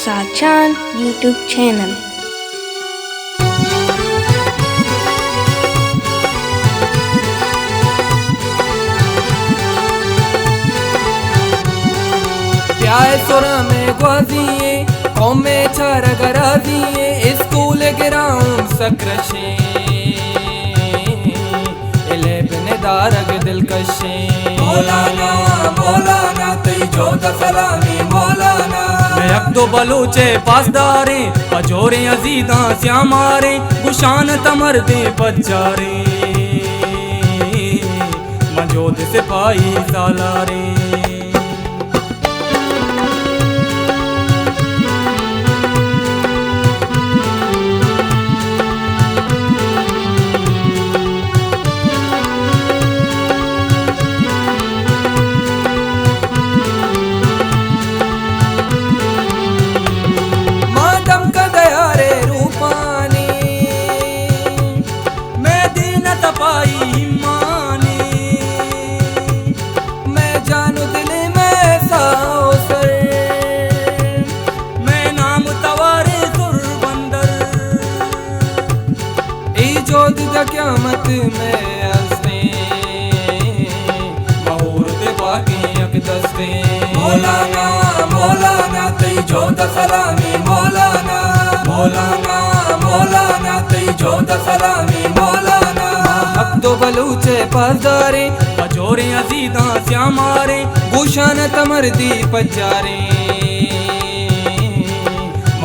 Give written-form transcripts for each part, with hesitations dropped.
Prasad Chand YouTube channel. प्यार सुर में ग्वाजिए कौम में छर गराजिए स्कूल ग्राउंड सक्रशे इलेबन दारग दिलकशे मौलाना मौलाना तई जोदा सलामी मौलाना मैं अब्दो बलूचे पासदारे पजोरे अजीदा श्यामारे गुशान तमर दे बच्चारे मजोद सिपाही सालारे क्यामत में हंसते महूरत बाकी अकदस्ते मौलाना मौलाना तई जोदा सलामी मौलाना मौलाना मौलाना तई जोदा सलामी मौलाना अब्दो बलूचे पासदारे पजोरे अजीदा श्यामारे गुशान तमर दी पजारे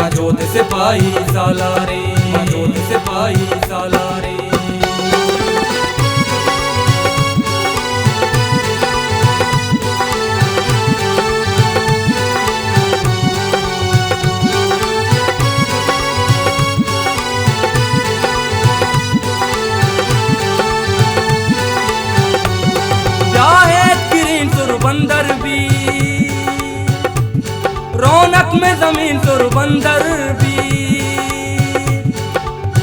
मजोद सिपाही सालारे मजोद सिपाही सालारे बंदर भी रौनक में जमीन सुर बंदर भी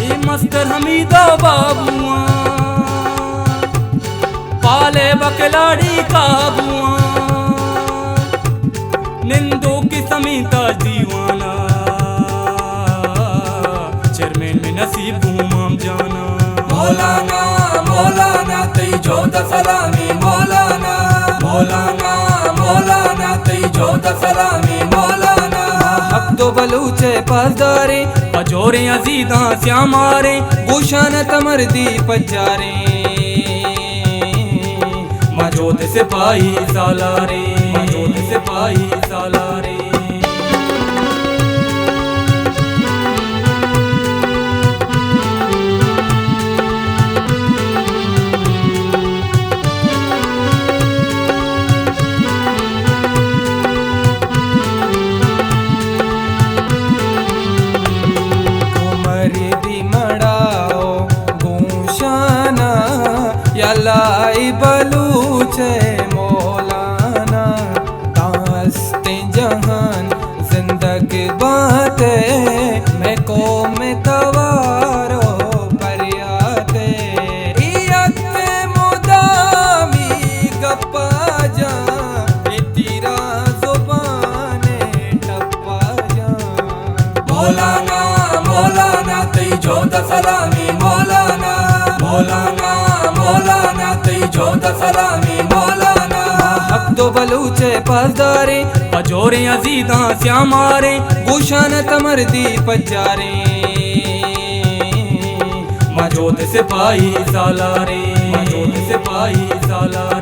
ये मस्तर हमीदा बाबुआ पाले बकलाड़ी काबुआ निंदो की समीता दीवाना चेयरमैन में नसीब घूमाम जाना मौलाना मौलाना तई जोदा सलामी मौलाना मौलाना मौलाना तई जोदा सलामी मौलाना अब्दो बलूचे पासदारे पजोरे अजीदा श्यामारे गुशान तमर दी पजारे मजोद सिपाही सालारे मजोद सिपाही सालारे लाई बलूचे मौलाना दास्ते जहान जिंदगी बाते मैं को में तवारो परियाते इयते मुदामी गप्पा जा तेरा जुबाने टप्पा जा मौलाना मौलाना तई जोदा सलामी मौलाना मौलाना मौलाना तई जोदा सलामी मौलाना अब्दो बलूचे पासदारे पजोरे अजीदा श्यामारे गुशान तमर दी पजारे मजोद सिपाही सालारे मजोद सिपाही सालारे।